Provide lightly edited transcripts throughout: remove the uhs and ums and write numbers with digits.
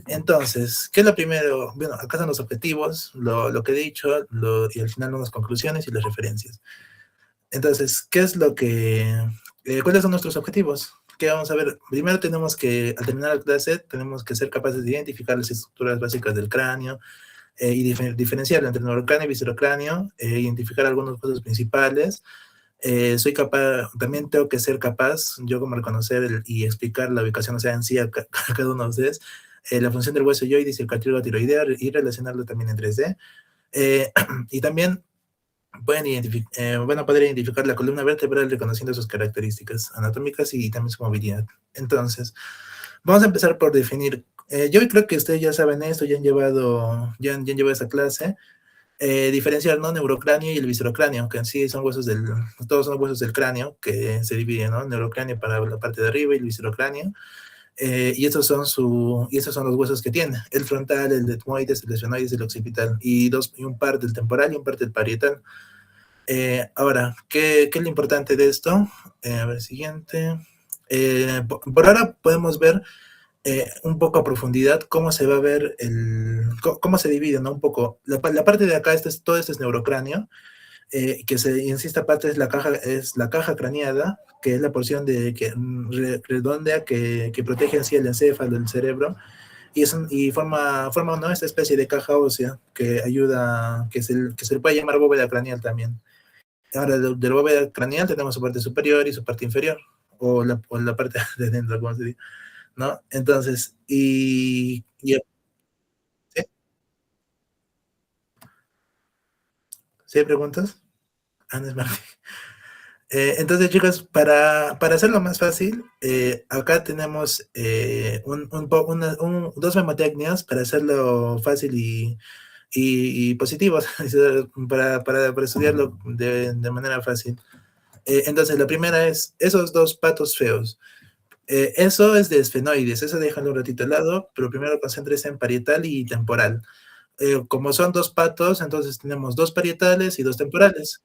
Entonces, ¿qué es lo primero? Bueno, acá son los objetivos, lo que he dicho, y al final unas conclusiones y las referencias. Entonces, ¿qué es lo que, cuáles son nuestros objetivos? ¿Qué vamos a ver? Primero tenemos que, al terminar la clase, tenemos que ser capaces de identificar las estructuras básicas del cráneo y diferenciar entre neurocráneo y viscerocráneo, identificar algunos cosas principales. Soy capaz, también tengo que ser capaz, yo como reconocer y explicar la ubicación, o sea, en sí a cada uno de ustedes, la función del hueso yoides y el cartílago tiroideo y relacionarlo también en 3D. Y también van a poder identificar la columna vertebral reconociendo sus características anatómicas y también su movilidad. Entonces, vamos a empezar por definir. Yo creo que ustedes ya saben esto, ya han llevado esa clase. Diferenciar, ¿no? Neurocráneo y el viscerocráneo, que en sí son huesos todos son huesos del cráneo que se dividen, ¿no? Neurocráneo para la parte de arriba y el viscerocráneo. Y estos son los huesos que tiene: el frontal, el etmoides, el esfenoides, el occipital, y un par del temporal y un par del parietal. Ahora, ¿qué es lo importante de esto? A ver, siguiente. Por ahora podemos ver un poco a profundidad cómo se va a ver cómo se divide, ¿no? Un poco. La parte de acá, todo esto es neurocráneo, y en sí esta parte es la caja craneada, que es la porción redonda que protege así el encéfalo, el cerebro, y forma ¿no? Esta especie de caja ósea que ayuda, que se le puede llamar bóveda craneal también. Ahora, de la bóveda craneal tenemos su parte superior y su parte inferior, o la parte de dentro, como se dice, ¿no? Entonces, ¿sí? ¿Sí hay preguntas? Ana es Martín. Entonces, chicos, para hacerlo más fácil, acá tenemos dos memotecnias para hacerlo fácil y positivo, para estudiarlo de manera fácil. Entonces, la primera es esos dos patos feos. Eso es de esfenoides, eso déjalo un ratito al lado, pero primero concéntrese en parietal y temporal. Como son dos patos, entonces tenemos dos parietales y dos temporales.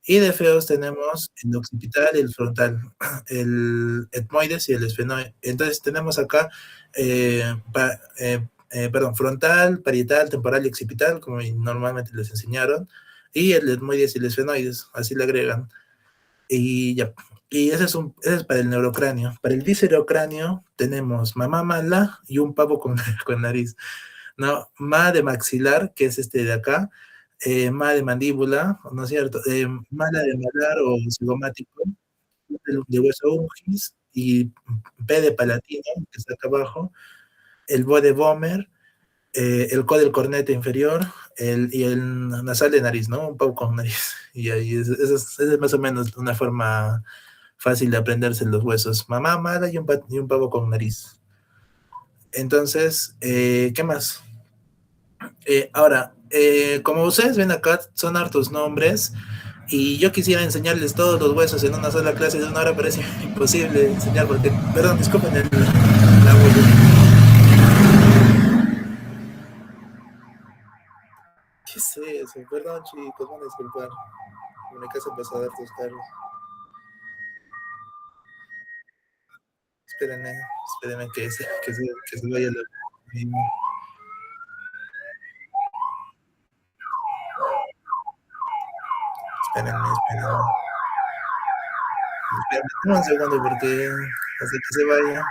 Y de feos tenemos el occipital y el frontal, el etmoides y el esfenoide. Entonces tenemos acá, perdón, frontal, parietal, temporal y occipital, como normalmente les enseñaron, y el etmoides y el esfenoides, así le agregan. Y ya. Y ese es para el neurocráneo. Para el viscerocráneo tenemos mamá mala y un pavo con, con nariz. ¿No? Ma de maxilar, que es este de acá, ma de mandíbula, ¿no es cierto? Mala de malar o cigomático, de hueso ungis, y P de palatino, que está acá abajo, el bo de Bomer, el co del cornete inferior, y el nasal de nariz, ¿no? Un poco con nariz. Y ahí es más o menos una forma fácil de aprenderse los huesos. Mamá mala y un pavo con nariz. Entonces, ¿qué más? Ahora, como ustedes ven acá, son hartos nombres y yo quisiera enseñarles todos los huesos en una sola clase de 1 hora, pero es imposible enseñar porque, perdón, disculpen la bulla. ¿Qué es eso? Perdón, chicos, van a disculpar. En mi casa empezó a dar tus carros. Espérenme, espérenme que se vaya la... Espérenme, espérenme. Espérenme un segundo porque hasta que se vaya.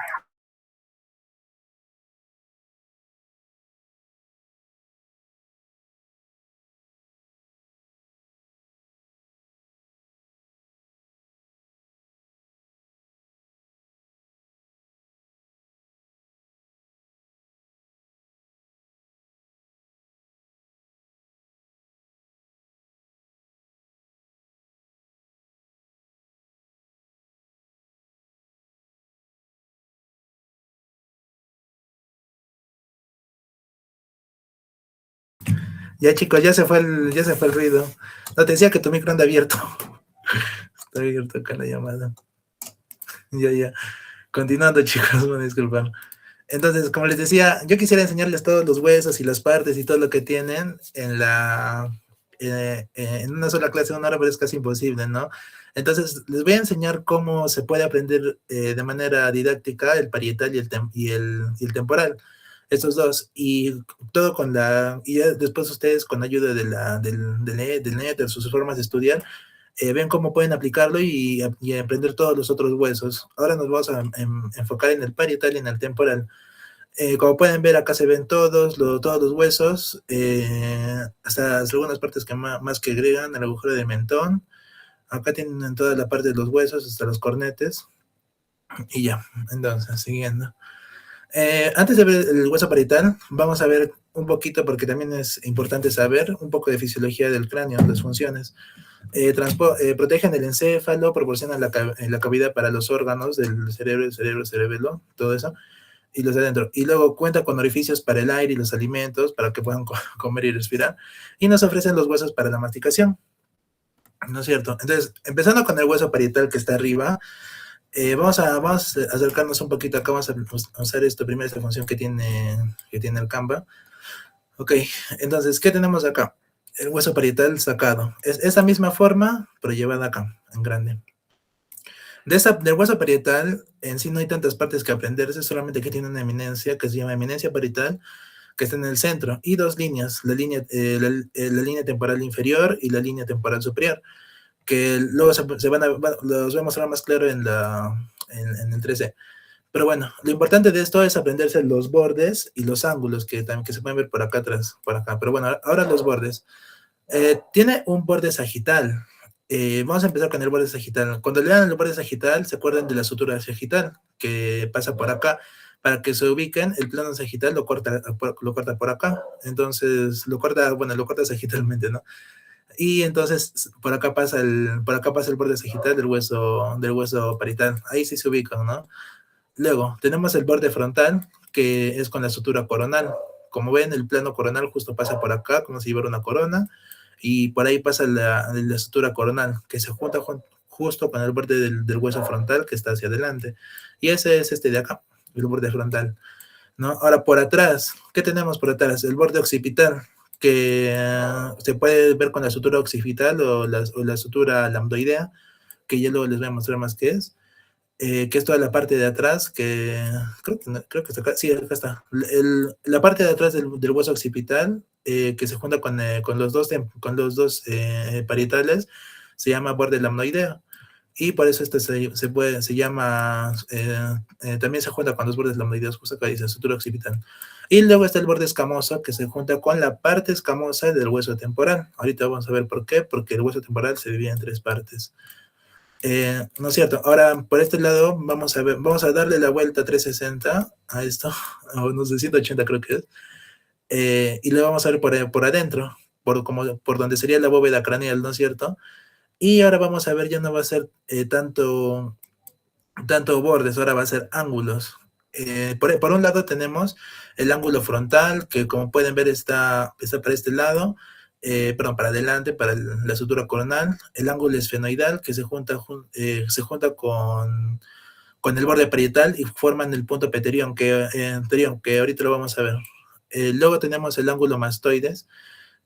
Ya, chicos, ya se fue el ruido. No, te decía que tu micro anda abierto. Está abierto acá la llamada. Ya, ya. Continuando, chicos, me disculpan. Entonces, como les decía, yo quisiera enseñarles todos los huesos y las partes y todo lo que tienen en una sola clase de 1 hora, pero es casi imposible, ¿no? Entonces, les voy a enseñar cómo se puede aprender de manera didáctica el parietal y el temporal. estos dos, y todo y ya después ustedes con ayuda del net, de sus formas de estudiar, ven cómo pueden aplicarlo y aprender todos los otros huesos. Ahora nos vamos a enfocar en el parietal y en el temporal. Como pueden ver, acá se ven todos los huesos, hasta algunas partes que más que agregan, el agujero de mentón. Acá tienen toda la parte de los huesos, hasta los cornetes. Y ya, entonces, siguiendo. Antes de ver el hueso parietal, vamos a ver un poquito, porque también es importante saber un poco de fisiología del cráneo, las funciones. Protegen el encéfalo, proporcionan la cavidad para los órganos del cerebro, el cerebelo, todo eso, y los de adentro. Y luego cuenta con orificios para el aire y los alimentos, para que puedan comer y respirar. Y nos ofrecen los huesos para la masticación, ¿no es cierto? Entonces, empezando con el hueso parietal que está arriba, vamos a acercarnos un poquito acá, vamos a usar esta función que tiene el Canva. Ok, entonces, ¿qué tenemos acá? El hueso parietal sacado. Es esa misma forma, pero llevada acá, en grande. Del hueso parietal, en sí no hay tantas partes que aprenderse, solamente que tiene una eminencia que se llama eminencia parietal, que está en el centro, y dos líneas, la línea temporal inferior y la línea temporal superior, que luego los voy a mostrar más claro en el 3D. Pero bueno, lo importante de esto es aprenderse los bordes y los ángulos que se pueden ver por acá atrás, por acá. Pero bueno, ahora los bordes. Tiene un borde sagital. Vamos a empezar con el borde sagital. Cuando lean el borde sagital, se acuerdan de la sutura sagital que pasa por acá. Para que se ubiquen, el plano sagital lo corta por acá. Entonces, lo corta sagitalmente, ¿no? Y entonces por acá pasa el borde sagital del hueso parietal. Ahí sí se ubican, ¿no? Luego, tenemos el borde frontal, que es con la sutura coronal. Como ven, el plano coronal justo pasa por acá, como si llevara una corona, y por ahí pasa la sutura coronal, que se junta justo con el borde del hueso frontal que está hacia adelante. Y ese es este de acá, el borde frontal, ¿no? Ahora, por atrás, ¿qué tenemos por atrás? El borde occipital, que se puede ver con la sutura occipital o la sutura lambdoidea, que ya luego les voy a mostrar más qué es. Que es toda la parte de atrás, que creo que está acá, sí, acá está. La parte de atrás del hueso occipital, que se junta con con los dos parietales, se llama borde lamnoideo. Y por eso este se llama, también se junta con los bordes lamnoideos, justo acá dice sutura occipital. Y luego está el borde escamoso, que se junta con la parte escamosa del hueso temporal. Ahorita vamos a ver por qué, porque el hueso temporal se divide en tres partes. No es cierto. Ahora, por este lado, vamos a darle la vuelta 360 a esto, o no sé, 180 creo que es, y le vamos a ver por adentro, por donde sería la bóveda craneal, ¿no es cierto? Y ahora vamos a ver, ya no va a ser tanto bordes, ahora va a ser ángulos. Por un lado tenemos el ángulo frontal, que como pueden ver está para este lado, perdón, para adelante, para la sutura coronal. El ángulo esfenoidal, que se junta con el borde parietal y forman el punto peterión, que ahorita lo vamos a ver. Luego tenemos el ángulo mastoides,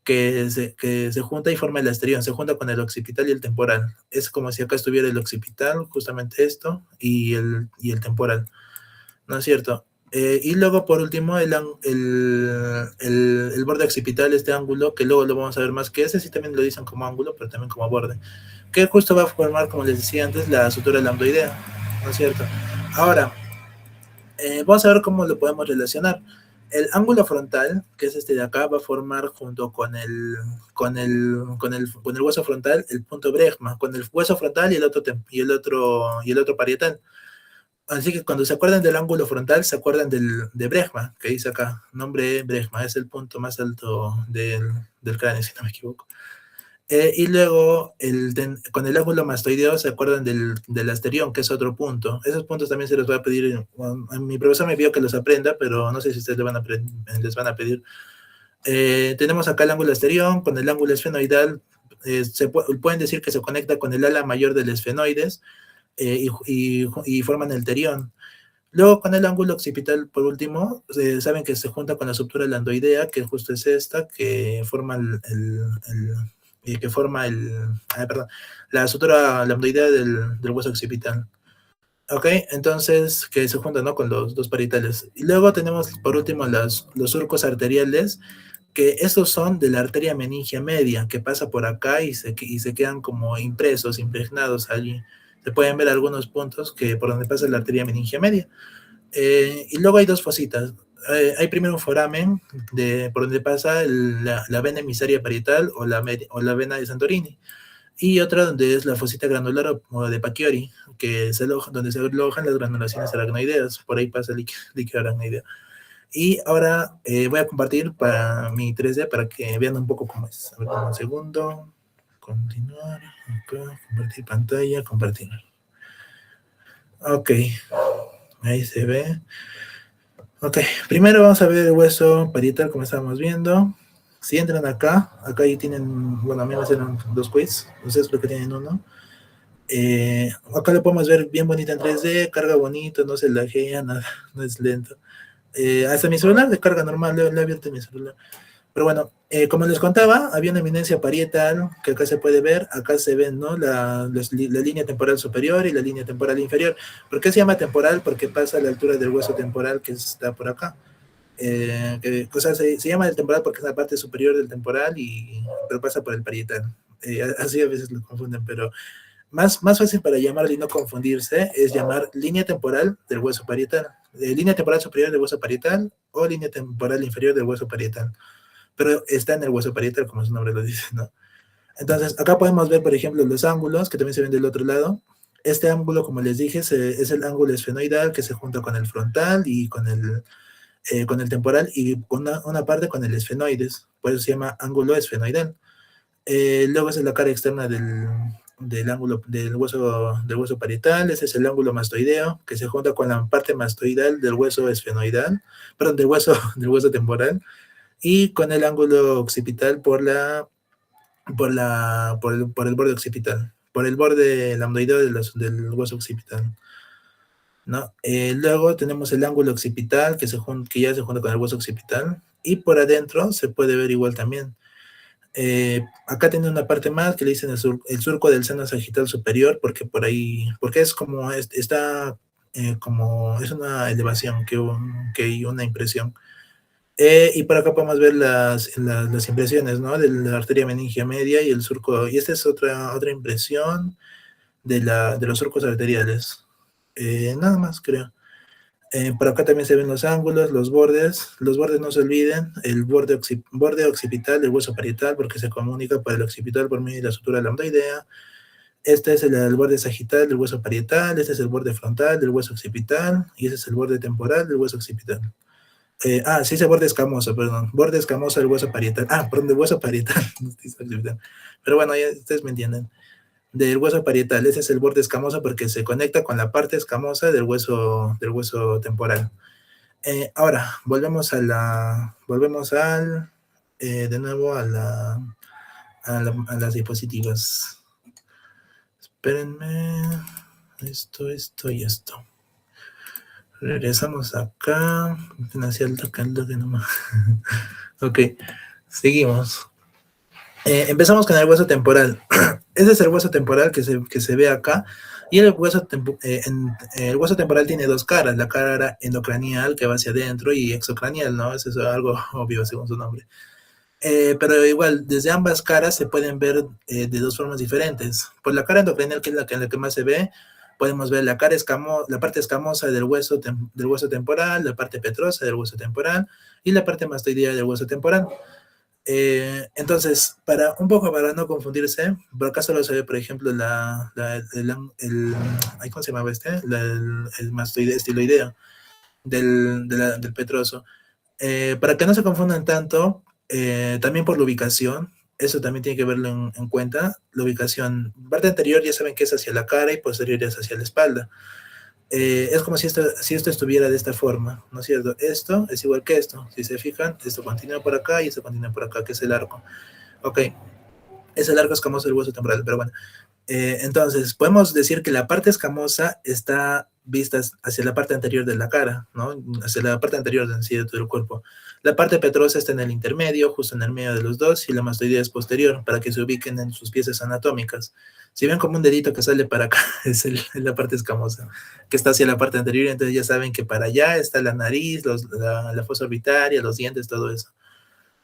que se junta y forma el asterión, se junta con el occipital y el temporal. Es como si acá estuviera el occipital, justamente esto, y el temporal, ¿no es cierto? Y luego, por último, el borde occipital, este ángulo, que luego lo vamos a ver más, que ese sí también lo dicen como ángulo, pero también como borde, que justo va a formar, como les decía antes, la sutura lambdoidea, ¿no es cierto? Ahora, vamos a ver cómo lo podemos relacionar. El ángulo frontal, que es este de acá, va a formar junto con el hueso frontal el punto bregma, con el hueso frontal y el otro parietal. Así que cuando se acuerdan del ángulo frontal, se acuerdan de bregma, que dice acá, nombre bregma, es el punto más alto del cráneo, si no me equivoco. Y luego, con el ángulo mastoideo, se acuerdan del asterión, que es otro punto. Esos puntos también se los voy a pedir. Mi profesor me pidió que los aprenda, pero no sé si ustedes les van a pedir. Tenemos acá el ángulo asterión, con el ángulo esfenoidal. Pueden decir que se conecta con el ala mayor del esfenoides y forman el terión. Luego, con el ángulo occipital, por último, saben que se junta con la sutura lambdoidea, que justo es esta, que forma perdón, la sutura lambdoidea del hueso occipital. Ok, entonces que se juntan, ¿no? Con los dos parietales. Y luego tenemos por último los surcos arteriales, que estos son de la arteria meningia media, que pasa por acá y se quedan como impresos, impregnados allí. Se pueden ver algunos puntos que por donde pasa la arteria meningia media. Y luego hay dos fositas. Hay primero un foramen por donde pasa la vena emisaria parietal o la vena de Santorini. Y otra donde es la fosita granular o de Pacchiori, donde se alojan las granulaciones aracnoideas. Por ahí pasa el líquido aracnoideo. Y ahora voy a compartir para mi 3D para que vean un poco cómo es. A ver, un segundo. Continuar. Acá, compartir pantalla, compartir. Ok, ahí se ve. Ok, primero vamos a ver el hueso parietal como estábamos viendo. Si entran acá ya tienen, bueno, a mí me hacen dos quiz, ustedes creo que tienen uno. Acá lo podemos ver bien bonito en 3D, carga bonito, no se laguea, nada, no es lento. Hasta mi celular de carga normal, le he abierto mi celular. Pero bueno, como les contaba, había una eminencia parietal que acá se puede ver, acá se ven, ¿no? La línea temporal superior y la línea temporal inferior. ¿Por qué se llama temporal? Porque pasa a la altura del hueso temporal que está por acá. O sea, se llama el temporal porque es la parte superior del temporal, pero pasa por el parietal. Así a veces lo confunden, pero más fácil para llamarlo y no confundirse es llamar línea temporal del hueso parietal, línea temporal superior del hueso parietal o línea temporal inferior del hueso parietal, pero está en el hueso parietal como su nombre lo dice, ¿no? Entonces, acá podemos ver, por ejemplo, los ángulos que también se ven del otro lado. Este ángulo, como les dije, es el ángulo esfenoidal que se junta con el frontal y con el temporal y con una parte con el esfenoides, por eso se llama ángulo esfenoidal. Luego es la cara externa del ángulo del hueso parietal. Ese es el ángulo mastoideo, que se junta con la parte mastoidal del hueso esfenoidal, perdón, del hueso temporal, y con el ángulo occipital por el borde occipital, por el borde lambdoideo del hueso occipital, ¿no? Luego tenemos el ángulo occipital, que ya se junta con el hueso occipital, y por adentro se puede ver igual también. Acá tiene una parte más que le dicen el surco del seno sagital superior, porque es como, está como, es una elevación que hay una impresión. Y por acá podemos ver las impresiones, ¿no? De la arteria meningia media y el surco, y esta es otra impresión de los surcos arteriales. Nada más, creo. Por acá también se ven los ángulos, los bordes no se olviden, el borde occipital del hueso parietal porque se comunica por el occipital por medio de la sutura lambdoidea. Este es el borde sagital del hueso parietal, este es el borde frontal del hueso occipital y ese es el borde temporal del hueso occipital. Sí, ese borde escamoso, perdón, borde escamoso del hueso parietal. Perdón, del hueso parietal, pero bueno, ya ustedes me entienden. Del hueso parietal, ese es el borde escamoso porque se conecta con la parte escamosa del hueso temporal. Ahora, volvemos de nuevo a las diapositivas. Espérenme, esto y esto. Regresamos acá, hacia el toque nomás. Ok, seguimos. Empezamos con el hueso temporal. Ese es el hueso temporal que se ve acá. Y el hueso temporal tiene dos caras, la cara endocranial que va hacia adentro y exocranial, ¿no? Eso es algo obvio según su nombre. Pero igual, desde ambas caras se pueden ver de dos formas diferentes. Por la cara endocranial, que es la que más se ve, podemos ver la parte escamosa del hueso temporal, la parte petrosa del hueso temporal y la parte mastoidea del hueso temporal. Entonces, para no confundirse, por acá solo se ve, por ejemplo, ¿cómo se llamaba este? El mastoideo, estiloideo del petroso. Para que no se confundan tanto, también por la ubicación, eso también tiene que verlo en cuenta. La ubicación, parte anterior ya saben que es hacia la cara y posterior es hacia la espalda. Es como si esto estuviera de esta forma, ¿no es cierto? Esto es igual que esto. Si se fijan, esto continúa por acá y esto continúa por acá, que es el arco. Ok, es el arco escamoso del hueso temporal, pero bueno. Entonces, podemos decir que la parte escamosa está vista hacia la parte anterior de la cara, ¿no? Hacia la parte anterior de todo el cuerpo. La parte petrosa está en el intermedio, justo en el medio de los dos, y la mastoidea es posterior, para que se ubiquen en sus piezas anatómicas. Si ven como un dedito que sale para acá, es la parte escamosa, que está hacia la parte anterior, entonces ya saben que para allá está la nariz, la fosa orbitaria, los dientes, todo eso,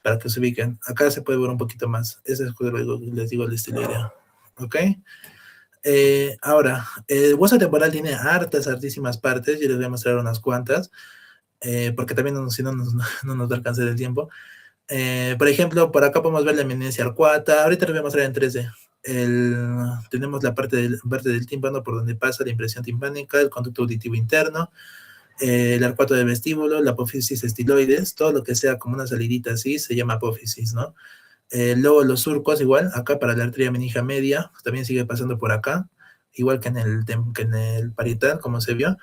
para que se ubiquen. Acá se puede ver un poquito más. Ese es lo que les digo el estilo idea. ¿Ok? Ahora, el hueso temporal tiene hartísimas partes, y les voy a mostrar unas cuantas, porque también si no no nos da alcance del tiempo. Por ejemplo, por acá podemos ver la eminencia arcuata. Ahorita les voy a mostrar en 3D. Tenemos la parte del tímpano por donde pasa la impresión timpánica, el conducto auditivo interno, el arcuato del vestíbulo, la apófisis estiloides, todo lo que sea como una salidita así se llama apófisis, ¿no? Luego los surcos, igual, acá para la arteria meningia media, también sigue pasando por acá, igual que que en el parietal, como se vio.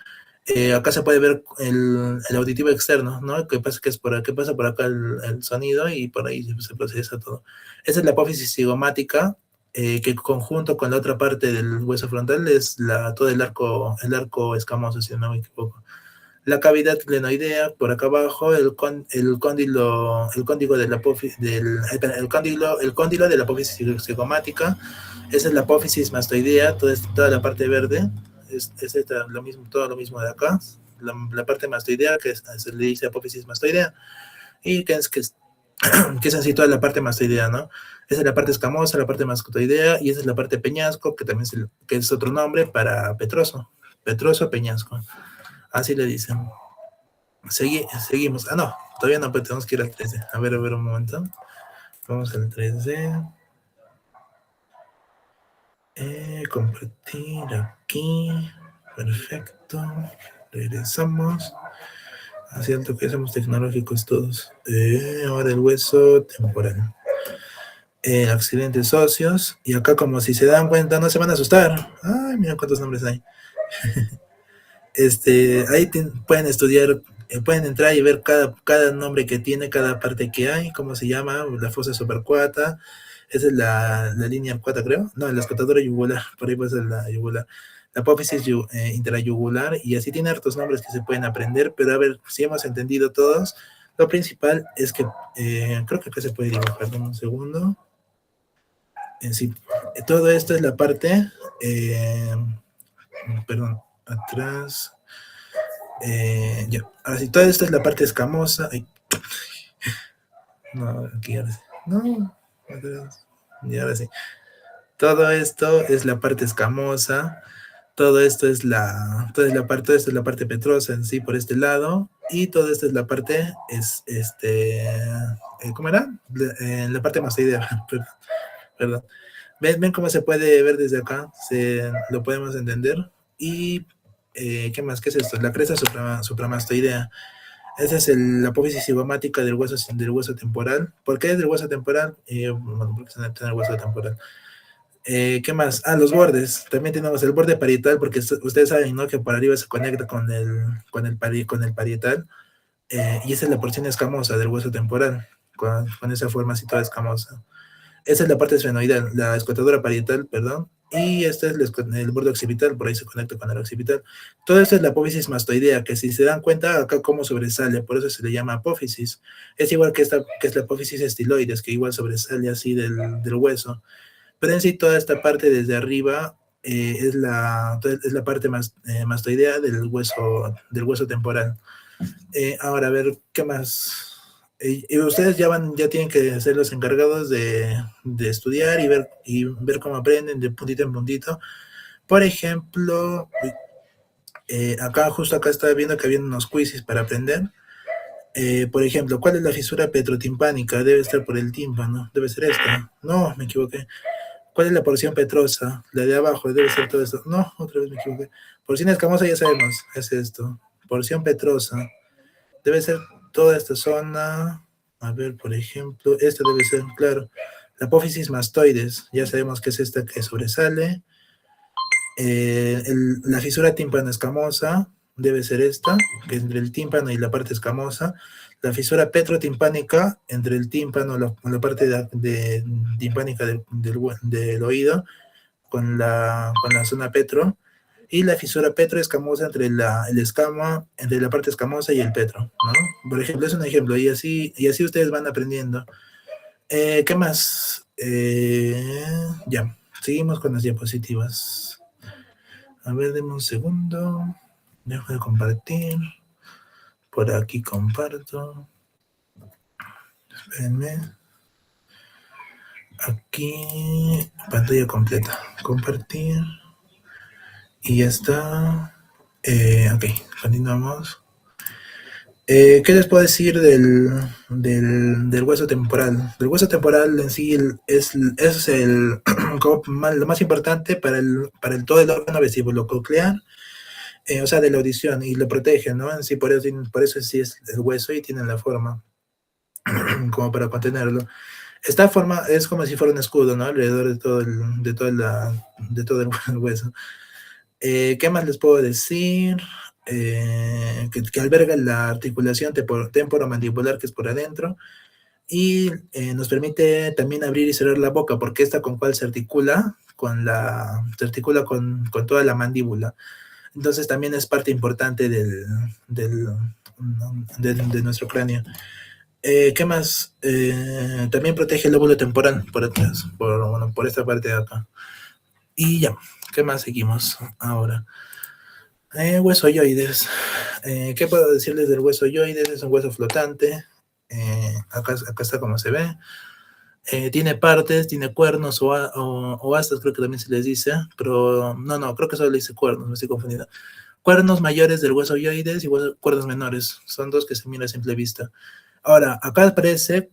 Acá se puede ver el auditivo externo, ¿no? Que pasa, que pasa por acá el sonido y por ahí se procesa todo. Esa es la apófisis cigomática, que conjunto con la otra parte del hueso frontal es todo el arco escamoso, si no me equivoco. La cavidad glenoidea, por acá abajo, el cóndilo de la el cóndilo de la apófisis cigomática. Esa es la apófisis mastoidea, toda la parte verde, lo mismo, todo lo mismo de acá. La parte mastoidea, se le dice apófisis mastoidea, y que es así toda la parte mastoidea, ¿no? Esa es la parte escamosa, la parte mastoidea, y esa es la parte peñasco, que también que es otro nombre para petroso peñasco. Así le dicen. Seguimos. Ah, no, todavía no, pero tenemos que ir al 3D. A ver, un momento. Vamos al 3D. Compartir aquí. Perfecto. Regresamos. Siento que somos tecnológicos todos. Ahora el hueso temporal. Accidentes óseos. Y acá, como si se dan cuenta, no se van a asustar. Ay, mira cuántos nombres hay. Ahí pueden estudiar, pueden entrar y ver cada nombre que tiene, cada parte que hay, cómo se llama, la fosa subarcuata, esa es la línea arcuata, creo, no, la escotadora yugular, por ahí puede ser la yugular, la apófisis intrayugular, y así tiene hartos nombres que se pueden aprender, pero a ver, si hemos entendido todos, lo principal es que, creo que acá se puede dibujar, dame un segundo, sí, todo esto es la parte, perdón, atrás, ya, ahora sí, toda esta es la parte escamosa. Ay. No, aquí ahora sí. No, atrás. Y ahora sí. Todo esto es la parte escamosa. Todo esto es toda esta es la parte petrosa en sí por este lado. Y todo esto es la parte, ¿cómo era? La parte mastoidea, perdón. ¿Ven cómo se puede ver desde acá? Lo podemos entender. Y, ¿qué más? ¿Qué es esto? La cresta supramastoidea. Esa es la apófisis cigomática del hueso temporal. ¿Por qué es del hueso temporal? Bueno, porque se tiene el hueso temporal. ¿Qué más? Ah, los bordes. También tenemos el borde parietal, porque ustedes saben, ¿no? Que por arriba se conecta con el parietal. Y esa es la porción escamosa del hueso temporal, con esa forma así toda escamosa. Esa es la parte esfenoidal, la escotadora parietal, perdón, y este es el borde occipital, por ahí se conecta con el occipital. Todo esto es la apófisis mastoidea, que si se dan cuenta, acá cómo sobresale, por eso se le llama apófisis. Es igual que es la apófisis estiloides, que igual sobresale así del hueso. Pero en sí toda esta parte desde arriba es la parte mastoidea del hueso temporal. Ahora, a ver, ¿qué más? Y ustedes ya tienen que ser los encargados de estudiar y ver cómo aprenden de puntito en puntito. Por ejemplo, justo acá estaba viendo que había unos quizzes para aprender. Por ejemplo, ¿cuál es la fisura petrotimpánica? Debe estar por el tímpano, debe ser esta. No, me equivoqué. ¿Cuál es la porción petrosa? La de abajo, debe ser todo esto. No, otra vez me equivoqué. Porción escamosa ya sabemos, es esto. Porción petrosa. Debe ser toda esta zona. A ver, por ejemplo, esta debe ser, claro, la apófisis mastoides. Ya sabemos que es esta que sobresale. La fisura tímpano escamosa debe ser esta, que es entre el tímpano y la parte escamosa. La fisura petrotimpánica entre el tímpano, la parte timpánica del oído, con la zona petro. y la fisura petroescamosa entre la parte escamosa y el petro, ¿no? Por ejemplo, es un ejemplo, y así ustedes van aprendiendo. ¿Qué más? Ya, seguimos con las diapositivas. A ver, denme un segundo. Dejo de compartir. Por aquí comparto. Espérenme. Aquí, pantalla completa. Compartir. Y ya está. Ok, continuamos. ¿Qué les puedo decir del hueso temporal? El hueso temporal en sí es lo más importante para todo el órgano vesíbulo-coclear, o sea, de la audición, y lo protege, ¿no? En sí, por eso sí es el hueso y tiene la forma como para contenerlo. Esta forma es como si fuera un escudo, ¿no? Alrededor de todo el hueso. ¿Qué más les puedo decir? Que alberga la articulación temporomandibular, que es por adentro, y nos permite también abrir y cerrar la boca, porque esta con cual se articula con toda la mandíbula. Entonces también es parte importante de nuestro cráneo. ¿Qué más? También protege el lóbulo temporal por atrás, por esta parte de acá. Y ya, ¿qué más seguimos ahora? Hueso-yoides. ¿Qué puedo decirles del hueso-yoides? Es un hueso flotante. Acá está como se ve. Tiene partes, tiene cuernos o astas, creo que también se les dice, pero no, creo que solo le dice cuernos, me estoy confundiendo. Cuernos mayores del hueso yoides y cuernos menores, son dos que se miran a simple vista. Ahora, acá aparece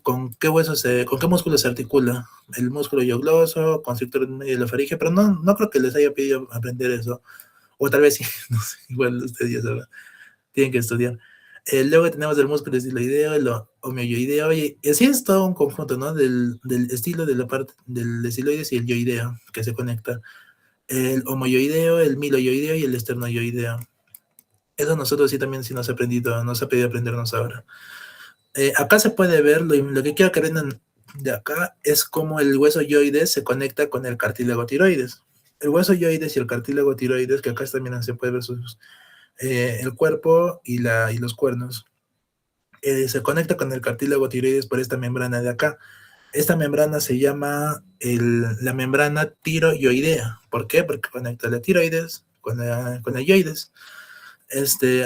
con qué con qué músculo se articula. El músculo yogloso, constrictor medio de la faringe, pero no creo que les haya pedido aprender eso. O tal vez sí, no sé, igual ustedes ya saben, tienen que estudiar. Luego tenemos el músculo estiloideo, el homeoyoideo, y así es todo un conjunto, ¿no? Del estilo de la parte del estiloides y el yoideo que se conecta. El homoyoideo, el miloyoideo y el esternoyoideo. Eso nosotros sí también sí nos ha pedido aprendernos ahora. Acá se puede ver, lo que quiero que aprendan de acá es cómo el hueso yoides se conecta con el cartílago tiroides. El hueso yoides y el cartílago tiroides, que acá también se puede ver el cuerpo y los cuernos. Se conecta con el cartílago tiroides por esta membrana de acá. Esta membrana se llama la membrana tiroyoidea. ¿Por qué? Porque conecta la tiroides con la yoides.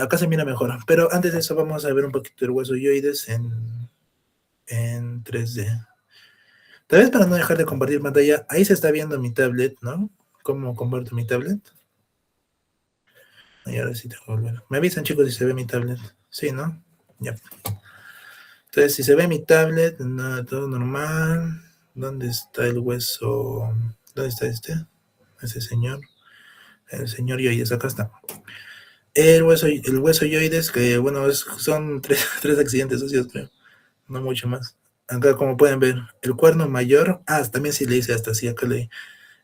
Acá se mira mejor. Pero antes de eso vamos a ver un poquito el hueso yoides en 3D. Tal vez para no dejar de compartir pantalla, ahí se está viendo mi tablet, ¿no? ¿Cómo comparto mi tablet? Y ahora sí tengo que volver. Me avisan, chicos, si se ve mi tablet. Sí, ¿no? Ya. Entonces, si se ve mi tablet, todo normal. ¿Dónde está el hueso? ¿Dónde está ese señor? El señor yoides, acá está. El hueso yoides, que bueno, son tres accidentes socios, creo. No mucho más. Acá, como pueden ver, el cuerno mayor, también sí le dice hasta así, acá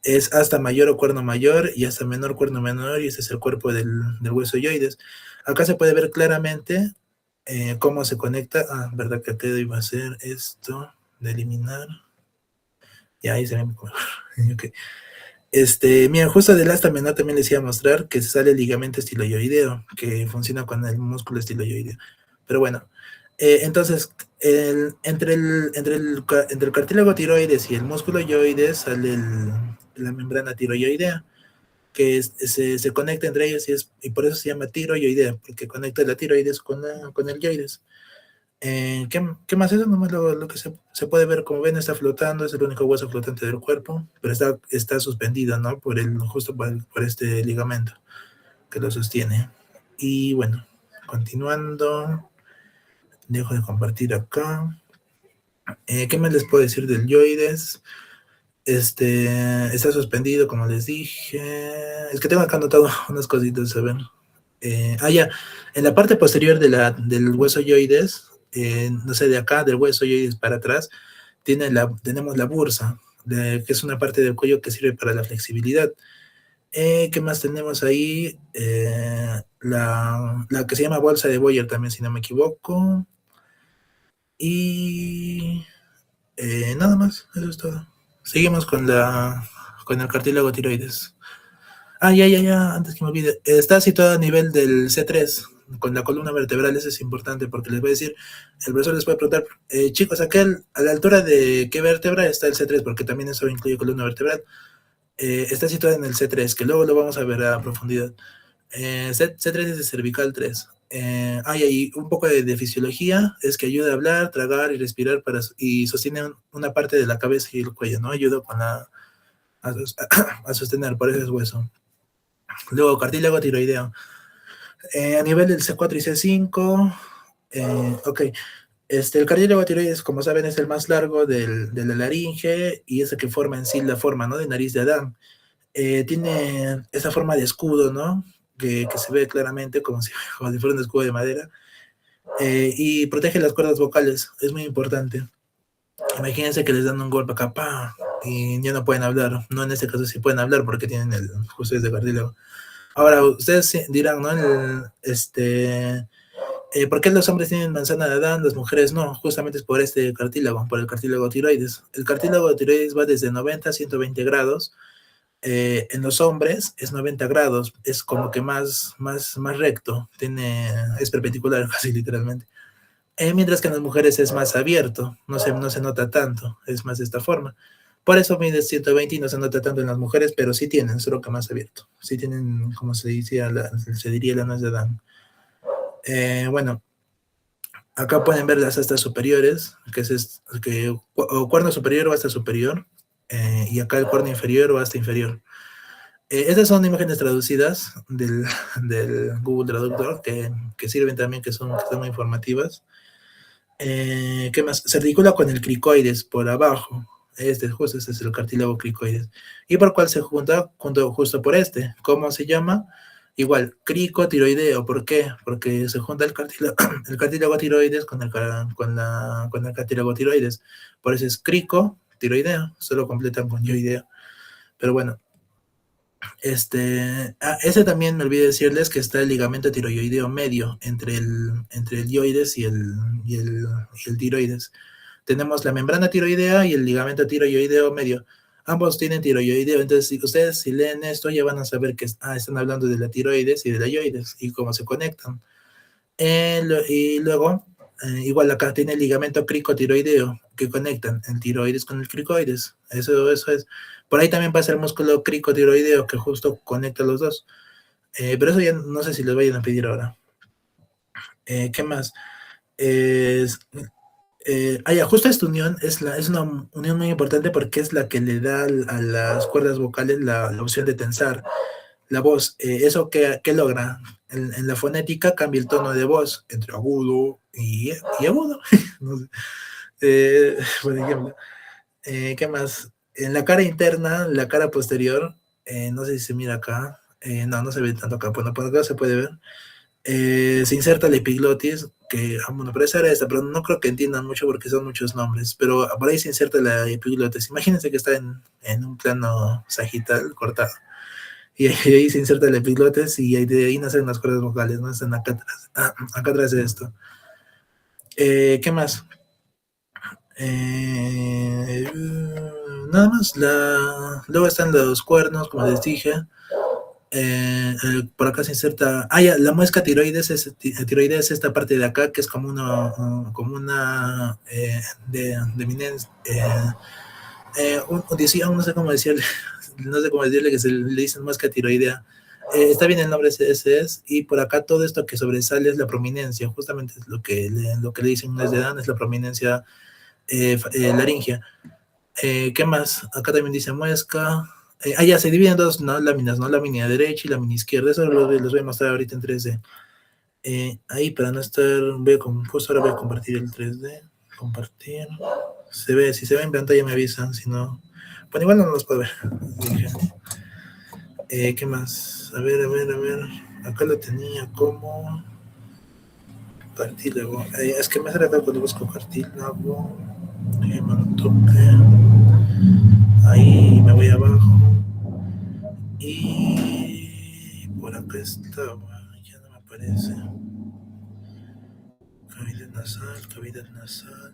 es hasta mayor o cuerno mayor y hasta menor cuerno menor, y este es el cuerpo del hueso yoides. Acá se puede ver claramente cómo se conecta. Verdad que acá iba a hacer esto de eliminar. Y ahí se ve mejor. Okay. Mira, justo del asta menor también les iba a mostrar que sale el ligamento estiloyoideo, que funciona con el músculo estiloyoideo. Pero bueno, entonces, entre el cartílago tiroides y el músculo yoides sale la membrana tiroyoidea, que se conecta entre ellos y por eso se llama tiroyoidea, porque conecta la tiroides con el yoides. ¿Qué más? Eso nomás lo que se puede ver, como ven, está flotando, es el único hueso flotante del cuerpo, pero está suspendido, ¿no? Justo por este ligamento que lo sostiene. Y bueno, continuando, dejo de compartir acá. ¿Qué más les puedo decir del yoides? Está suspendido, como les dije. Es que tengo acá anotado unas cositas, a ver. Ya, en la parte posterior del hueso yoides, no sé, de acá, del hueso yoides para atrás, tenemos la bursa, que es una parte del cuello que sirve para la flexibilidad. ¿Qué más tenemos ahí? La que se llama bolsa de Boyer también, si no me equivoco. Y nada más, eso es todo. Seguimos con el cartílago tiroides. Ya, antes que me olvide. Está situado a nivel del C3, con la columna vertebral. Eso es importante porque les voy a decir, el profesor les puede preguntar, chicos, a la altura de qué vértebra está el C3, porque también eso incluye columna vertebral. Está situado en el C3, que luego lo vamos a ver a profundidad. C3 es de cervical 3. Hay ahí un poco de fisiología, es que ayuda a hablar, tragar y respirar y sostiene una parte de la cabeza y el cuello, ¿no? Ayuda a, a sostener, por eso es hueso. Luego, cartílago tiroideo. A nivel del C4 y C5, ok. El cartílago tiroides, como saben, es el más largo de la laringe y es el que forma en sí la forma, ¿no? De nariz de Adán. Tiene esa forma de escudo, ¿no? Que se ve claramente como si fuera un escudo de madera. Y protege las cuerdas vocales, es muy importante. Imagínense que les dan un golpe acá, ¡pam! Y ya no pueden hablar. No, en este caso sí pueden hablar porque tienen justo ese cartílago. Ahora, ustedes dirán, ¿no? ¿Por qué los hombres tienen manzana de Adán, las mujeres no? Justamente es por este cartílago, por el cartílago tiroides. El cartílago tiroides va desde 90 a 120 grados. En los hombres es 90 grados, es como que más recto, es perpendicular casi literalmente. Mientras que en las mujeres es más abierto, no se nota tanto, es más de esta forma. Por eso mide 120 y no se nota tanto en las mujeres, pero sí tienen, solo que más abierto. Sí tienen, como se diría, la nuez de Adán. Bueno, acá pueden ver las astas superiores, o cuerno superior o asta superior, y acá el cuerno inferior o asta inferior. Estas son imágenes traducidas del Google Traductor que sirven también, que están muy informativas. ¿Qué más? Se articula con el cricoides por abajo. Justo este es el cartílago cricoides. ¿Y por cuál se junta? Justo por este. ¿Cómo se llama? Igual, cricotiroideo. ¿Por qué? Porque se junta el cartílago tiroides con el cartílago tiroides. Por eso es cricotiroideo. Solo completan con yoideo. Pero bueno, ese también me olvidé decirles que está el ligamento tiroideo medio entre el dioides y el tiroides. Tenemos la membrana tiroidea y el ligamento tiroideo medio. Ambos tienen tiroideo, entonces si leen esto ya van a saber que están hablando de la tiroides y de la yoides y cómo se conectan. Y luego, igual acá tiene el ligamento cricotiroideo que conectan el tiroides con el cricoides. Eso es. Por ahí también pasa el músculo cricotiroideo que justo conecta los dos. Pero eso ya no sé si les vayan a pedir ahora. ¿Qué más? Justo esta unión es una unión muy importante porque es la que le da a las cuerdas vocales la opción de tensar la voz. ¿Eso qué logra? En la fonética cambia el tono de voz entre agudo y agudo. No sé. Por ejemplo. ¿Qué más? En la cara interna, la cara posterior, no sé si se mira acá. No se ve tanto acá. Bueno, por acá se puede ver. Se inserta la epiglotis, bueno, pero esa era esta, pero no creo que entiendan mucho porque son muchos nombres, pero por ahí se inserta la epiglotis. Imagínense que está en un plano sagital cortado, y ahí se inserta la epiglotis y de ahí nacen las cuerdas vocales, ¿no? Están acá atrás de esto. ¿Qué más? Eh, Nada más, luego están los cuernos, como les dije. Por acá se inserta. Ya, la muesca tiroides es esta parte de acá que es como una de eminencia. No sé cómo decirle, no sé cómo decirle que se le dicen muesca tiroidea. Está bien el nombre, ese es, y por acá todo esto que sobresale es la prominencia, justamente es lo que le dicen no es de Dan, es la prominencia laringea. ¿Qué más? Acá también dice muesca. Ya se dividen en dos, ¿no? Láminas, ¿no? Lámina derecha y lámina izquierda. Eso les voy a mostrar ahorita en 3D. Ahí para no estar, justo ahora voy a compartir el 3D. Compartir. Si se ve en pantalla me avisan, si no. Bueno, igual no los puedo ver. ¿Qué más? A ver. Acá lo tenía como cartílago. Es que me sale acá cuando busco cartílago. Ahí me voy abajo. Y por acá estaba, ya no me aparece. Cavidad nasal, cavidad nasal.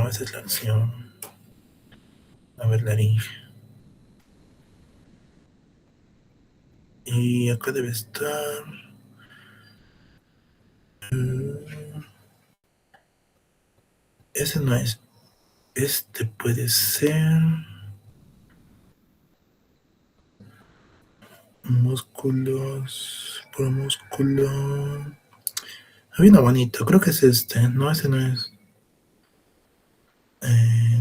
No, esa es la acción. A ver, laringe. Y acá debe estar. Ese no es. Este puede ser. Músculos. Por músculo. Había uno bonito. Creo que es este. No, ese no es.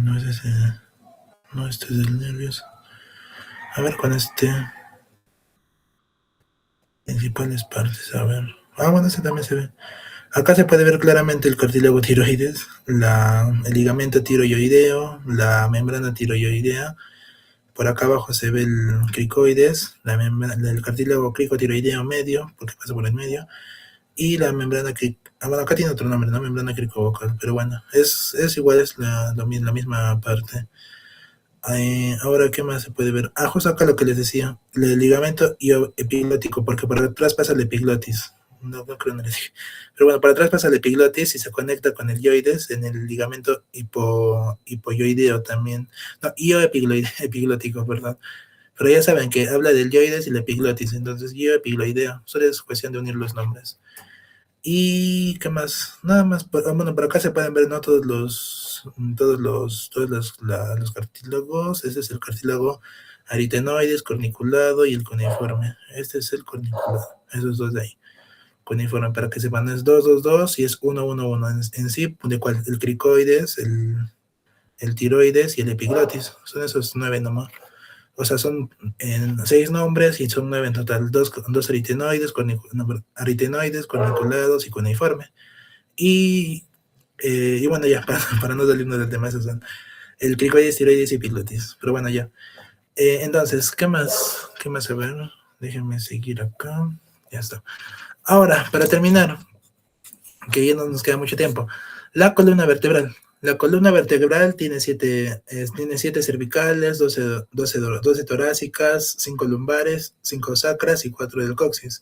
No es ese. No, este es del nervios. A ver con este. Principales partes. A ver. Ah, bueno, ese también se ve. Acá se puede ver claramente el cartílago tiroides, el ligamento tiroideo, la membrana tiroidea. Por acá abajo se ve el cricoides, el cartílago cricotiroideo medio, porque pasa por el medio, y la membrana bueno, acá tiene otro nombre, ¿no? Membrana cricovocal, pero bueno, es igual, es la misma parte. Ahora, ¿qué más se puede ver? Justo acá lo que les decía, el ligamento epiglótico, porque por atrás pasa el epiglotis. No creo que les dije. Pero bueno, por atrás pasa el epiglotis y se conecta con el yoides en el ligamento hipoyoideo también. No, ioepiglótico, perdón. Pero ya saben que habla del yoides y el epiglotis, entonces ioepigloideo. Solo es cuestión de unir los nombres. Y qué más, nada más, bueno, por acá se pueden ver, ¿no? Los cartílagos. Este es el cartílago aritenoides, corniculado y el cuneiforme. Este es el corniculado, esos dos de ahí. Cuneiforme, para que sepan, es 2, 2, 2 y es 1, 1, 1. En sí, de cuál, el cricoides, el tiroides y el epiglotis. Son esos 9 nomás. O sea, son 6 nombres y son 9 en total. Dos aritenoides, corniculados y cuneiforme. Y bueno, ya, para no salirnos del tema, esos son el cricoides, tiroides y epiglotis. Pero bueno, ya. Entonces, ¿qué más? ¿Qué más? A ver, déjenme seguir acá. Ya está. Ahora, para terminar, que ya no nos queda mucho tiempo, la columna vertebral. La columna vertebral tiene 7 cervicales, 12 torácicas, 5 lumbares, 5 sacras y 4 del coxis.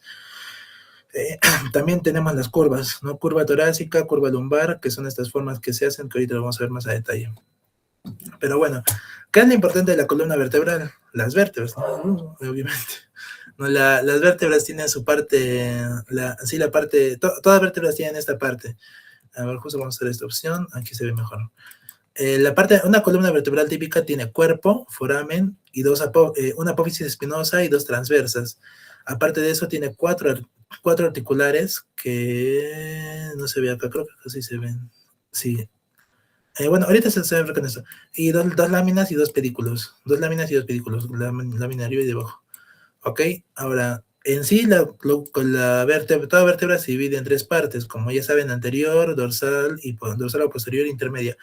También tenemos las curvas, ¿no? Curva torácica, curva lumbar, que son estas formas que se hacen, que ahorita lo vamos a ver más a detalle. Pero bueno, ¿qué es lo importante de la columna vertebral? Las vértebras, ¿no? Obviamente. No, las vértebras tienen su parte, todas vértebras tienen esta parte. A ver, justo vamos a hacer esta opción, aquí se ve mejor. Una columna vertebral típica tiene cuerpo, foramen y una apófisis espinosa y 2 transversas. Aparte de eso, tiene 4 articulares que no se ve acá, creo que así se ven. Sí. Bueno, ahorita se ve con esto. Y dos láminas y 2 pedículos. 2 láminas y 2 pedículos, lámina arriba y debajo. Ok, ahora, en sí, toda vértebra se divide en 3 partes, como ya saben, anterior, dorsal o posterior, intermedia.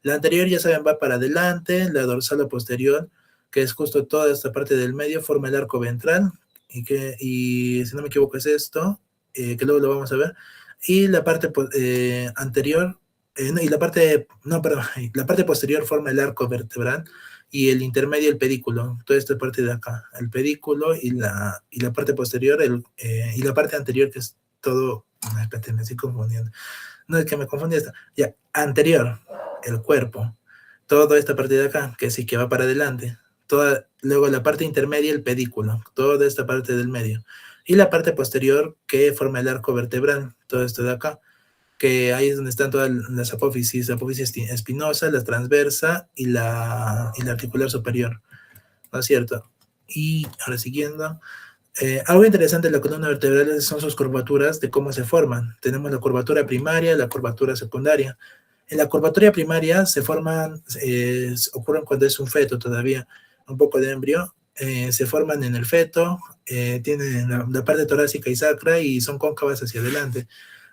La anterior, ya saben, va para adelante, la dorsal o posterior, que es justo toda esta parte del medio, forma el arco ventral, y si no me equivoco es esto, que luego lo vamos a ver, y la parte anterior, la parte posterior forma el arco vertebral, y el intermedio el pedículo, toda esta parte de acá, el pedículo y la parte posterior, y la parte anterior que es todo, espérate, me estoy confundiendo, no es que me confundí esto, ya, anterior, el cuerpo, toda esta parte de acá, que sí que va para adelante, luego la parte intermedia el pedículo, toda esta parte del medio, y la parte posterior que forma el arco vertebral, todo esto de acá, que ahí es donde están todas las apófisis, la apófisis espinosa, la transversa y la articular superior, ¿no es cierto? Y ahora siguiendo, algo interesante de la columna vertebral son sus curvaturas, de cómo se forman. Tenemos la curvatura primaria, la curvatura secundaria. En la curvatura primaria se forman, ocurren cuando es un feto todavía, un poco de embrión, se forman en el feto, tienen la parte torácica y sacra y son cóncavas hacia adelante.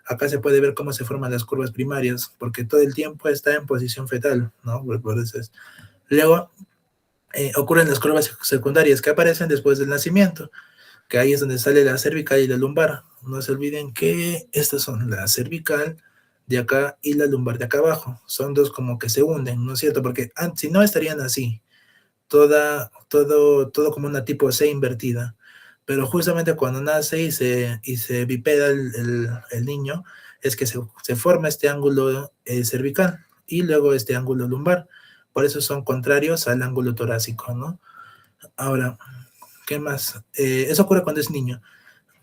Acá se puede ver cómo se forman las curvas primarias, porque todo el tiempo está en posición fetal, ¿no? Por eso es. Luego ocurren las curvas secundarias que aparecen después del nacimiento, que ahí es donde sale la cervical y la lumbar. No se olviden que estas son la cervical de acá y la lumbar de acá abajo. Son dos como que se hunden, ¿no es cierto? Porque si no estarían así, todo como una tipo C invertida. Pero justamente cuando nace y se bipeda el niño, es que se forma este ángulo cervical. y luego este ángulo lumbar. Por eso son contrarios al ángulo torácico, ¿no? Ahora, ¿qué más? Eso ocurre cuando es niño.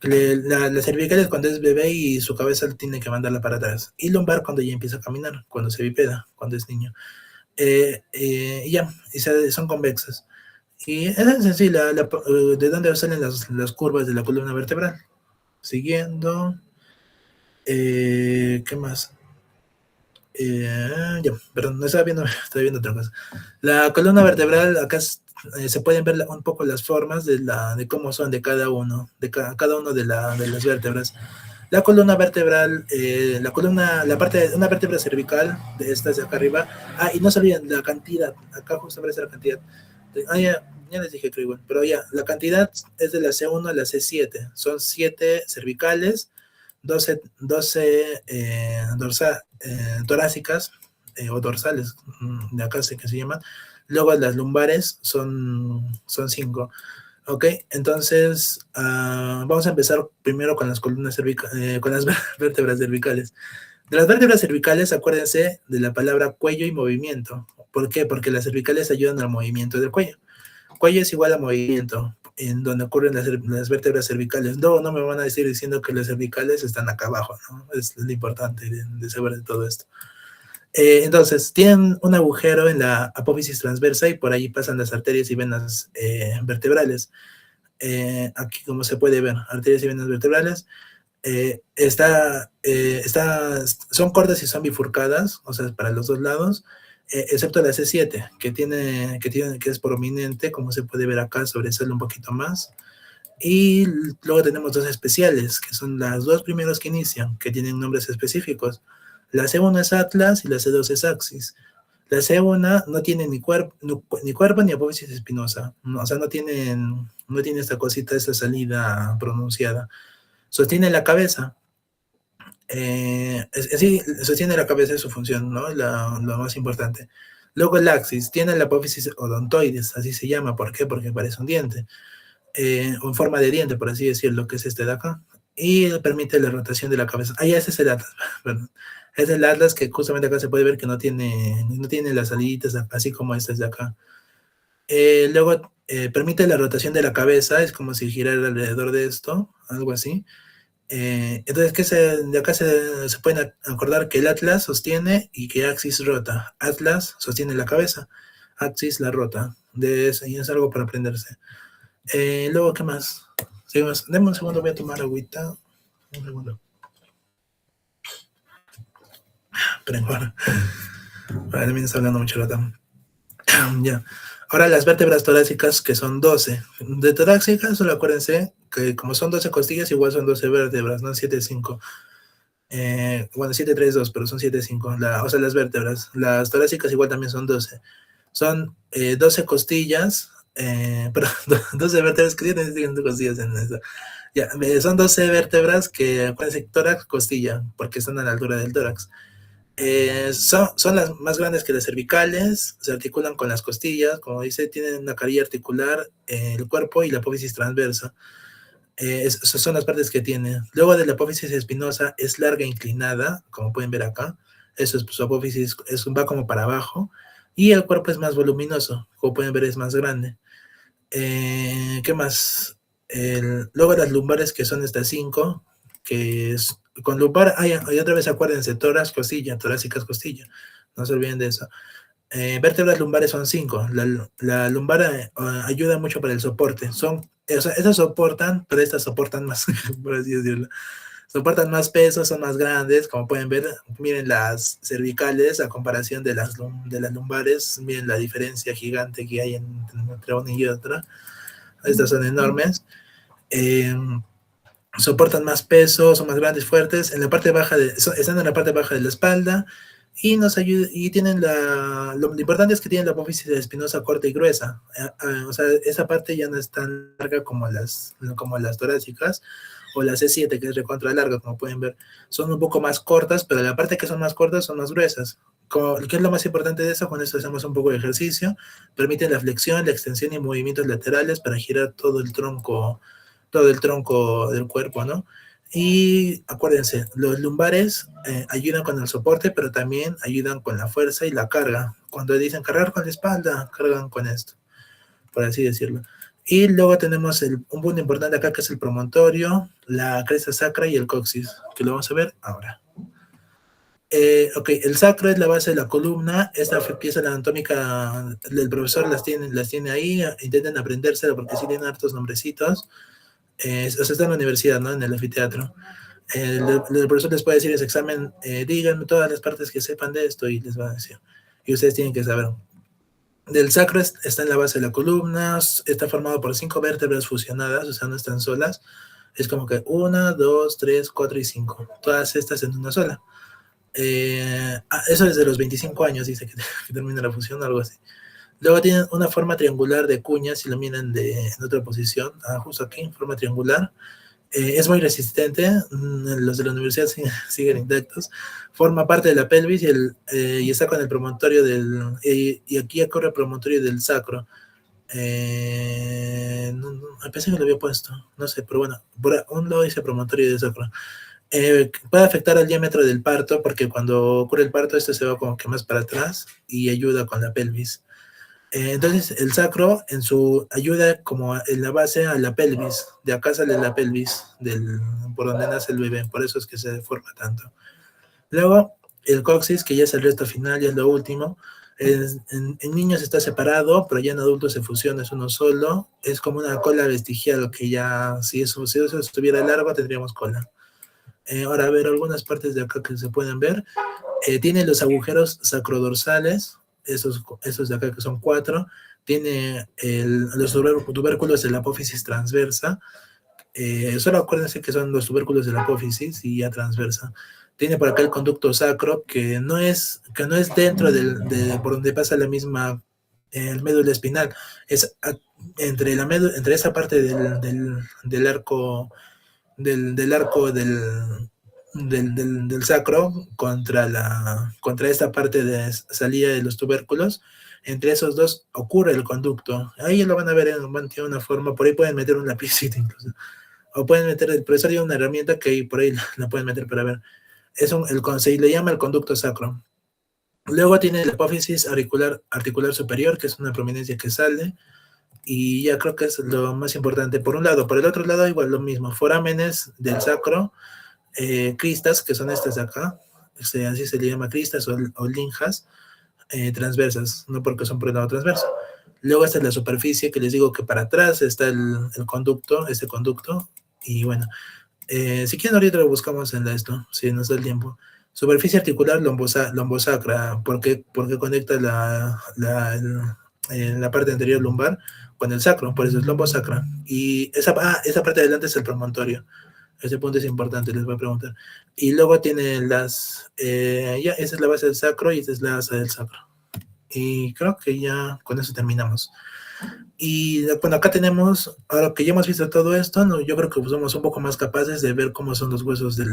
La cervical es cuando es bebé y su cabeza tiene que mandarla para atrás. Y lumbar cuando ya empieza a caminar, cuando se bipeda, cuando es niño. Ya, son convexas. Y es sencillo, de dónde salen las curvas de la columna vertebral. Siguiendo, ¿qué más? Ya, perdón, no estaba viendo otra cosa. La columna vertebral, acá se pueden ver un poco las formas de cómo son de cada uno, cada uno de las vértebras. La columna vertebral, una vértebra cervical, de estas de acá arriba. Y no se olviden la cantidad, acá justo aparece la cantidad. Ya les dije, creo igual, pero ya, la cantidad es de la C1 a la C7, son 7 cervicales, 12 torácicas o dorsales, de acá sé que se llaman. Luego las lumbares son 5. Ok, entonces vamos a empezar primero con las columnas cervicales, con las vértebras cervicales. De las vértebras cervicales, acuérdense de la palabra cuello y movimiento. ¿Por qué? Porque las cervicales ayudan al movimiento del cuello. Cuello es igual a movimiento, en donde ocurren las vértebras cervicales. No me van a decir diciendo que las cervicales están acá abajo, ¿no? Es lo importante de saber de todo esto. Entonces, tienen un agujero en la apófisis transversa y por ahí pasan las arterias y venas vertebrales. Aquí, como se puede ver, arterias y venas vertebrales. Son cortas y son bifurcadas, o sea, para los dos lados, excepto la C7, que es prominente, como se puede ver acá, sobresale un poquito más. Y luego tenemos dos especiales, que son las dos primeros que inician, que tienen nombres específicos. La C1 es Atlas y la C2 es Axis. La C1 no tiene ni cuerpo ni apófisis espinosa, no, o sea, no tiene esta cosita, esta salida pronunciada. Sostiene la cabeza. Sí, sostiene la cabeza, es su función, ¿no? Lo más importante. Luego el axis tiene la apófisis odontoides, así se llama. ¿Por qué? Porque parece un diente. O en forma de diente, por así decirlo, que es este de acá. Y permite la rotación de la cabeza. Ese es el atlas, perdón. Es el atlas que justamente acá se puede ver que no tiene las saliditas, así como estas de acá. Luego permite la rotación de la cabeza, es como si girara alrededor de esto, algo así. Entonces, de acá se pueden acordar que el atlas sostiene y que axis rota. Atlas sostiene la cabeza, axis la rota. De eso, y es algo para aprenderse. Luego, ¿qué más? Seguimos. Deme un segundo, voy a tomar agüita. Un segundo. Pero bueno. También está hablando mucho rato. Ya. Ahora las vértebras torácicas, que son 12. De torácicas, solo acuérdense que como son 12 costillas, igual son 12 vértebras, no 7, 5. Bueno, 7, 3, 2, pero son 7, 5. O sea, las vértebras. Las torácicas igual también son 12. Son 12 costillas, perdón, 12 vértebras que tienen costillas en eso. Ya, son 12 vértebras que, acuérdense, tórax, costilla, porque están a la altura del tórax. Son las más grandes que las cervicales, se articulan con las costillas, como dice, tienen una carilla articular, el cuerpo y la apófisis transversa. Esas son las partes que tiene. Luego de la apófisis espinosa es larga e inclinada, como pueden ver acá. Eso es, su apófisis va como para abajo. Y el cuerpo es más voluminoso, como pueden ver es más grande. ¿Qué más? Luego las lumbares, que son estas 5, que es con lumbar, otra vez acuérdense, tórax, costilla, torácicas, costilla. No se olviden de eso. Vértebras lumbares son 5. La lumbar ayuda mucho para el soporte. Esas soportan, pero estas soportan más, por así decirlo. Soportan más peso, son más grandes, como pueden ver. Miren las cervicales a comparación de las lumbares. Miren la diferencia gigante que hay entre una y otra. Estas son enormes. Soportan más peso, son más grandes, fuertes. En la parte baja están en la parte baja de la espalda y nos ayuda, y tienen lo importante es que tienen la apófisis espinosa corta y gruesa. O sea, esa parte ya no es tan larga como las torácicas, o la C7, que es recontra larga, como pueden ver. Son un poco más cortas, pero la parte que son más cortas son más gruesas. ¿Qué es lo más importante de eso? Con esto hacemos un poco de ejercicio. Permiten la flexión, la extensión y movimientos laterales para girar todo el tronco del cuerpo, ¿no? Y acuérdense, los lumbares ayudan con el soporte, pero también ayudan con la fuerza y la carga. Cuando dicen cargar con la espalda, cargan con esto, por así decirlo. Y luego tenemos un punto importante acá, que es el promontorio, la cresta sacra y el coxis, que lo vamos a ver ahora. Ok, el sacro es la base de la columna. Esta pieza anatómica el profesor las tiene ahí, intenten aprendérsela porque sí tienen hartos nombrecitos. O sea, está en la universidad, ¿no? En el anfiteatro. El profesor les puede decir en ese examen, díganme todas las partes que sepan de esto y les va a decir. Y ustedes tienen que saber. Del sacro está en la base de la columna, está formado por 5 vértebras fusionadas, o sea, no están solas. Es como que 1, 2, 3, 4 y 5. Todas estas en una sola. Eso desde los 25 años dice que termina la fusión o algo así. Luego tienen una forma triangular de cuñas, si lo miran en otra posición, justo aquí, forma triangular. Es muy resistente, los de la universidad siguen intactos. Forma parte de la pelvis y está con el promontorio y aquí corre el promontorio del sacro. Pensé que lo había puesto, no sé, pero bueno, por un lado dice promontorio del sacro. Puede afectar al diámetro del parto porque cuando ocurre el parto este se va como que más para atrás y ayuda con la pelvis. Entonces el sacro en su ayuda como en la base a la pelvis, de acá sale la pelvis por donde nace el bebé, por eso es que se deforma tanto. Luego el coxis, que ya es el resto final, ya es lo último. En niños está separado, pero ya en adultos se fusiona, es uno solo. Es como una cola vestigial que ya, si eso estuviera largo, tendríamos cola. Ahora, a ver, algunas partes de acá que se pueden ver. Tiene los agujeros sacrodorsales, esos de acá que son 4. Tiene los tubérculos de la apófisis transversa. Solo acuérdense que son los tubérculos de la apófisis y ya transversa. Tiene por acá el conducto sacro, que no es dentro por donde pasa la misma el médula espinal. Es entre esa parte del arco del sacro contra esta parte de salida de los tubérculos. Entre esos dos ocurre el conducto. Ahí lo van a ver, tiene una forma, por ahí pueden meter un lapicito incluso. O pueden meter, el profesor tiene una herramienta que ahí, por ahí la pueden meter para ver. Se le llama el conducto sacro. Luego tiene la apófisis articular superior, que es una prominencia que sale, y ya creo que es lo más importante. Por un lado, por el otro lado igual lo mismo, forámenes del sacro, cristas, que son estas de acá, así se le llama cristas o linjas, transversas, no porque son por el lado transverso. Luego está la superficie, que les digo que para atrás está el conducto, este conducto, y bueno, si quieren ahorita lo buscamos en esto, si nos da el tiempo. Superficie articular lombosacra, porque conecta la parte anterior lumbar con el sacro, por eso es lombosacra. Y esa parte de adelante es el promontorio. Ese punto es importante, les voy a preguntar. Y luego tiene esa es la base del sacro y esa es la base del sacro. Y creo que ya con eso terminamos. Y bueno, acá tenemos, ahora que ya hemos visto todo esto, ¿no? Yo creo que somos un poco más capaces de ver cómo son los huesos de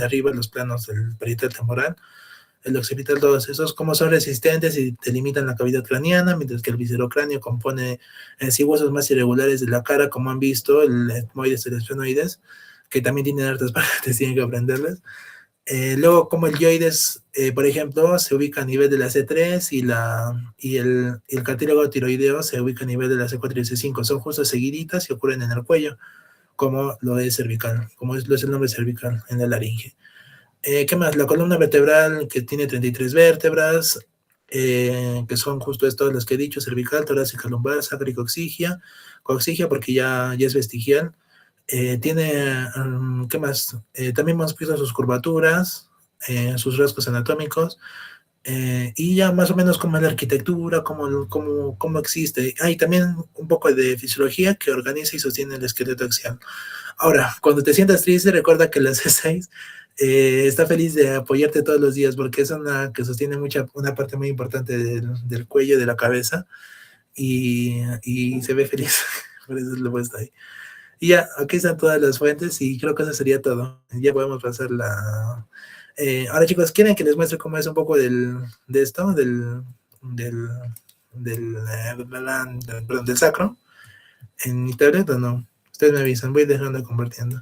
arriba, los planos del parietal temporal, el occipital, todos esos, cómo son resistentes y delimitan la cavidad craneana, mientras que el viscerocráneo compone en sí huesos más irregulares de la cara, como han visto, el etmoides y el esfenoides, que también tienen hartas partes, tienen que aprenderlas. Luego, como el yoides, por ejemplo, se ubica a nivel de la C3 y el cartílago tiroideo se ubica a nivel de la C4 y C5. Son justo seguiditas y ocurren en el cuello, como lo es cervical, lo es el nombre cervical en la laringe. ¿Qué más? La columna vertebral, que tiene 33 vértebras, que son justo estas las que he dicho: cervical, torácica, lumbar, sacra y coxigia. Coxigia porque ya es vestigial. Tiene, ¿qué más? También hemos visto sus curvaturas, sus rasgos anatómicos, y ya más o menos como es la arquitectura, cómo existe. Hay también un poco de fisiología que organiza y sostiene el esqueleto axial. Ahora, cuando te sientas triste, recuerda que la C6 está feliz de apoyarte todos los días porque es una que sostiene una parte muy importante del cuello y de la cabeza, y se ve feliz. Por eso lo he puesto ahí. Y ya, aquí están todas las fuentes y creo que eso sería todo. Ya podemos pasar ahora, chicos, ¿quieren que les muestre cómo es un poco de esto, del, perdón, del sacro en mi tablet o no? Ustedes me avisan, voy dejando compartiendo.